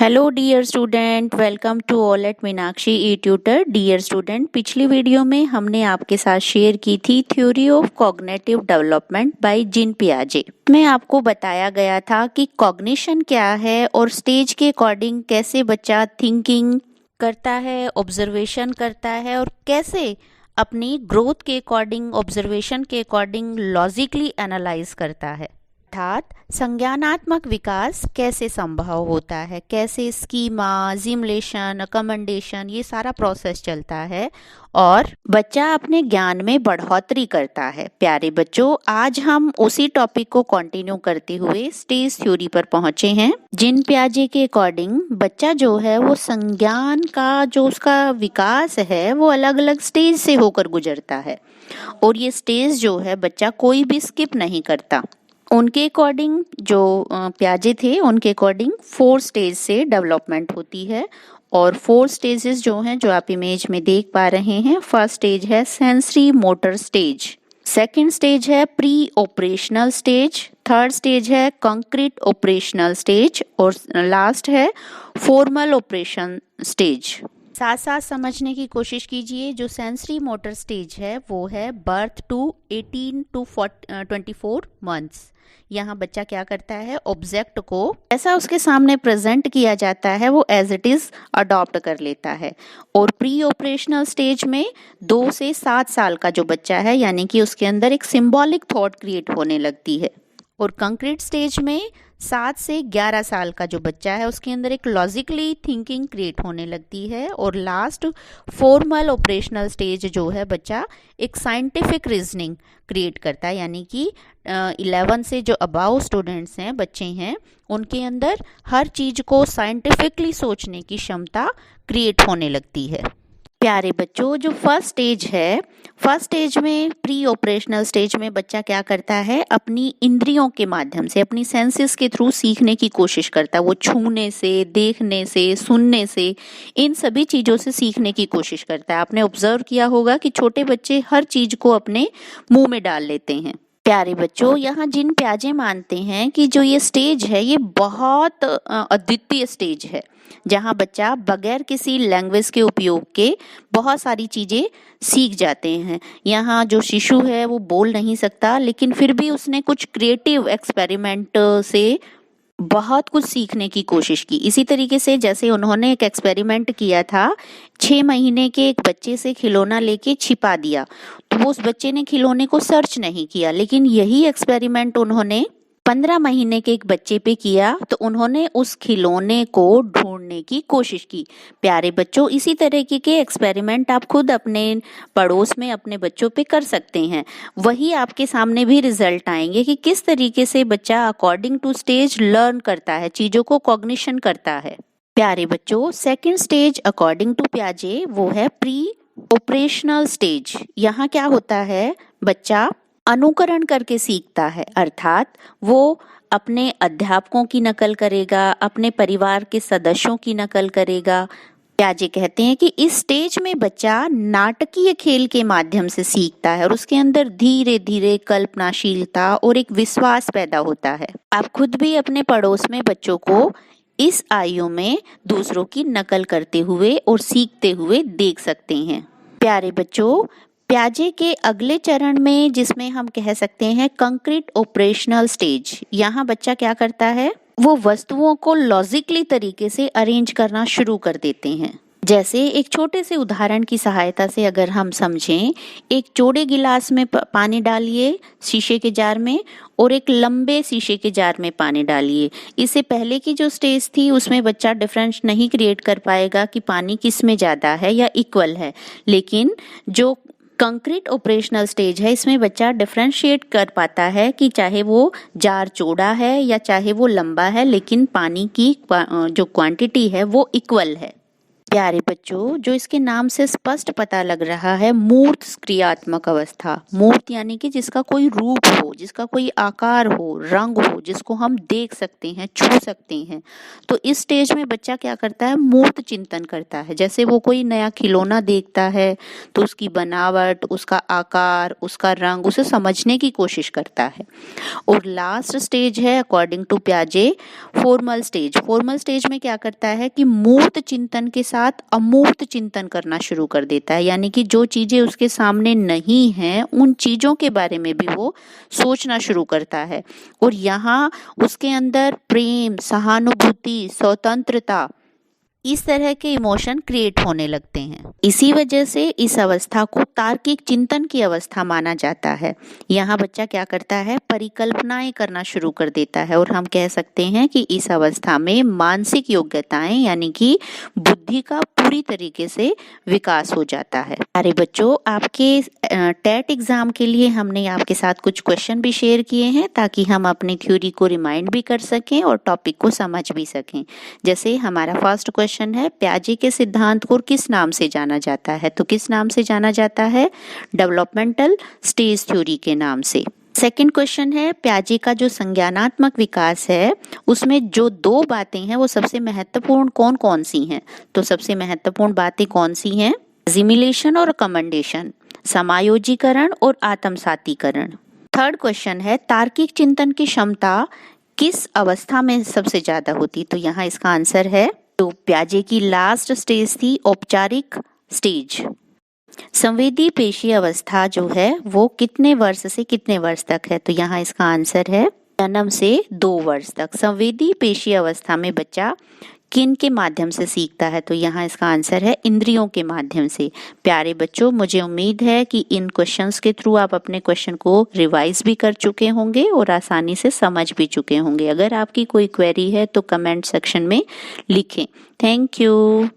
Hello dear student, welcome to all at Meenakshi e tutor. Dear student, पिछली video में हमने आपके साथ शेयर की थी theory of cognitive development by Jean पियाजे। में आपको बताया गया था कि कॉग्निशन क्या है और स्टेज के अकॉर्डिंग कैसे बच्चा थिंकिंग करता है, ऑब्जर्वेशन करता है और कैसे अपनी ग्रोथ के अकॉर्डिंग, ऑब्जर्वेशन के अकॉर्डिंग लॉजिकली एनालाइज करता है। अर्थात संज्ञानात्मक विकास कैसे संभव होता है, कैसे स्कीमा, जिमुलेशन, अकमेंडेशन, ये सारा प्रोसेस चलता है और बच्चा अपने ज्ञान में बढ़ोतरी करता है। प्यारे बच्चों, आज हम उसी टॉपिक को कंटिन्यू करते हुए स्टेज थ्योरी पर पहुंचे हैं। जीन पियाजे के अकॉर्डिंग बच्चा जो है वो संज्ञान का जो उसका विकास है वो अलग अलग स्टेज से होकर गुजरता है और ये स्टेज जो है बच्चा कोई भी स्किप नहीं करता। उनके अकॉर्डिंग जो पियाजे थे उनके अकॉर्डिंग 4 स्टेज से डेवलपमेंट होती है और 4 स्टेजेस जो हैं जो आप इमेज में देख पा रहे हैं। फर्स्ट स्टेज है sensory motor stage, second stage है pre operational stage, third stage है कंक्रीट ऑपरेशनल स्टेज और लास्ट है फॉर्मल ऑपरेशन स्टेज। साथ साथ समझने की कोशिश कीजिए। जो सेंसरी मोटर स्टेज है वो है बर्थ टू 18 टू 24 मंथ्स। यहाँ बच्चा क्या करता है, ऑब्जेक्ट को ऐसा उसके सामने प्रेजेंट किया जाता है वो एज इट इज अडॉप्ट कर लेता है। और प्री ऑपरेशनल स्टेज में 2 से 7 साल का जो बच्चा है यानी कि उसके अंदर एक सिंबॉलिक थॉट क्रिएट होने लगती है। और कंक्रीट स्टेज में 7 से 11 साल का जो बच्चा है उसके अंदर एक लॉजिकली थिंकिंग क्रिएट होने लगती है। और लास्ट फॉर्मल ऑपरेशनल स्टेज जो है बच्चा एक साइंटिफिक रीजनिंग क्रिएट करता है यानी कि 11 से जो अबाव स्टूडेंट्स हैं, बच्चे हैं, उनके अंदर हर चीज को साइंटिफिकली सोचने की क्षमता क्रिएट होने लगती है। प्यारे बच्चों, जो फर्स्ट स्टेज है, फर्स्ट स्टेज में प्री ऑपरेशनल स्टेज में बच्चा क्या करता है, अपनी इंद्रियों के माध्यम से, अपनी सेंसेस के थ्रू सीखने की कोशिश करता है। वो छूने से, देखने से, सुनने से, इन सभी चीज़ों से सीखने की कोशिश करता है। आपने ऑब्जर्व किया होगा कि छोटे बच्चे हर चीज को अपने मुंह में डाल लेते हैं। प्यारे बच्चों, यहाँ जीन पियाजे मानते हैं कि जो ये स्टेज है ये बहुत अद्वितीय स्टेज है जहाँ बच्चा बगैर किसी लैंग्वेज के उपयोग के बहुत सारी चीजें सीख जाते हैं। यहाँ जो शिशु है वो बोल नहीं सकता लेकिन फिर भी उसने कुछ क्रिएटिव एक्सपेरिमेंट से बहुत कुछ सीखने की कोशिश की। इसी तरीके से जैसे उन्होंने एक एक्सपेरिमेंट किया था, 6 महीने के एक बच्चे से खिलौना लेके छिपा दिया तो वो उस बच्चे ने खिलौने को सर्च नहीं किया, लेकिन यही एक्सपेरिमेंट उन्होंने 15 महीने के एक बच्चे पे किया तो उन्होंने उस खिलौने को ढूंढने की कोशिश की। प्यारे बच्चों, इसी तरीके के एक्सपेरिमेंट आप खुद अपने पड़ोस में अपने बच्चों पे कर सकते हैं। वही आपके सामने भी रिजल्ट आएंगे कि किस तरीके से बच्चा अकॉर्डिंग टू स्टेज लर्न करता है, चीजों को कॉग्निशन करता है। प्यारे बच्चों, सेकेंड स्टेज अकॉर्डिंग टू पियाजे वो है प्री ऑपरेशनल स्टेज। यहाँ क्या होता है, बच्चा अनुकरण करके सीखता है, अर्थात वो अपने अध्यापकों की नकल करेगा, अपने परिवार के सदस्यों की नकल करेगा। पियाजे कहते हैं कि इस स्टेज में बच्चा नाटकीय खेल के माध्यम से सीखता है और उसके अंदर धीरे धीरे कल्पनाशीलता और एक विश्वास पैदा होता है। आप खुद भी अपने पड़ोस में बच्चों को इस आयु में दूसरों की नकल करते हुए और सीखते हुए देख सकते हैं। प्यारे बच्चों, पियाजे के अगले चरण में जिसमें हम कह सकते हैं कंक्रीट ऑपरेशनल स्टेज, यहाँ बच्चा क्या करता है, वो वस्तुओं को लॉजिकली तरीके से अरेंज करना शुरू कर देते हैं। जैसे एक छोटे से उदाहरण की सहायता से अगर हम समझें, एक चौड़े गिलास में पानी डालिए शीशे के जार में और एक लंबे शीशे के जार में पानी डालिए। इससे पहले की जो स्टेज थी उसमें बच्चा डिफरेंस नहीं क्रिएट कर पाएगा कि पानी किस में ज़्यादा है या इक्वल है, लेकिन जो कंक्रीट ऑपरेशनल स्टेज है इसमें बच्चा डिफरेंशिएट कर पाता है कि चाहे वो जार चौड़ा है या चाहे वो लंबा है, लेकिन पानी की जो क्वांटिटी है वो इक्वल है। प्यारे बच्चों, जो इसके नाम से स्पष्ट पता लग रहा है, मूर्त क्रियात्मक अवस्था। मूर्त यानी कि जिसका कोई रूप हो, जिसका कोई आकार हो, रंग हो, जिसको हम देख सकते हैं, छू सकते हैं। तो इस स्टेज में बच्चा क्या करता है? मूर्त चिंतन करता है। जैसे वो कोई नया खिलौना देखता है तो उसकी बनावट, उसका आकार, उसका रंग, उसे समझने की कोशिश करता है। और लास्ट स्टेज है अकॉर्डिंग टू पियाजे फॉर्मल स्टेज। फॉर्मल स्टेज में क्या करता है कि मूर्त चिंतन के साथ अमूर्त चिंतन करना शुरू कर देता है, यानी कि जो चीजें उसके सामने नहीं हैं उन चीजों के बारे में भी वो सोचना शुरू करता है। और यहाँ उसके अंदर प्रेम, सहानुभूति, स्वतंत्रता, इस तरह के इमोशन क्रिएट होने लगते हैं। इसी वजह से इस अवस्था को तार्किक चिंतन की अवस्था माना जाता है। यहाँ बच्चा क्या करता है? परिकल्पनाएं करना शुरू कर देता है। और हम कह सकते हैं कि इस अवस्था में मानसिक योग्यताएं यानी कि बुद्धि का पूरी तरीके से विकास हो जाता है। अरे बच्चों, आपके टेट एग्जाम के लिए हमने आपके साथ कुछ क्वेश्चन भी शेयर किए हैं ताकि हम अपनी थ्योरी को रिमाइंड भी कर सकें और टॉपिक को समझ भी सकें। जैसे हमारा फर्स्ट क्वेश्चन है, पियाजे के सिद्धांत को किस नाम से जाना जाता है? तो किस नाम से जाना जाता है? डेवलपमेंटल स्टेज थ्योरी के नाम से। सेकंड क्वेश्चन है, पियाजे का जो संज्ञानात्मक विकास है उसमें जो दो बातें हैं वो सबसे महत्वपूर्ण कौन कौन सी हैं? तो सबसे महत्वपूर्ण बातें कौन सी हैं? एसिमिलेशन और कमेंडेशन, समायोजीकरण और आत्मसातीकरण। थर्ड क्वेश्चन है, तार्किक चिंतन की क्षमता किस अवस्था में सबसे ज्यादा होती? तो यहाँ इसका आंसर है, तो पियाजे की लास्ट स्टेज थी औपचारिक स्टेज। संवेदी पेशी अवस्था जो है वो कितने वर्ष से कितने वर्ष तक है? तो यहाँ इसका आंसर है जन्म से 2 वर्ष तक। संवेदी पेशी अवस्था में बच्चा किन के माध्यम से सीखता है? तो यहाँ इसका आंसर है इंद्रियों के माध्यम से। प्यारे बच्चों, मुझे उम्मीद है कि इन क्वेश्चंस के थ्रू आप अपने क्वेश्चन को रिवाइज भी कर चुके होंगे और आसानी से समझ भी चुके होंगे। अगर आपकी कोई क्वेरी है तो कमेंट सेक्शन में लिखें। Thank you.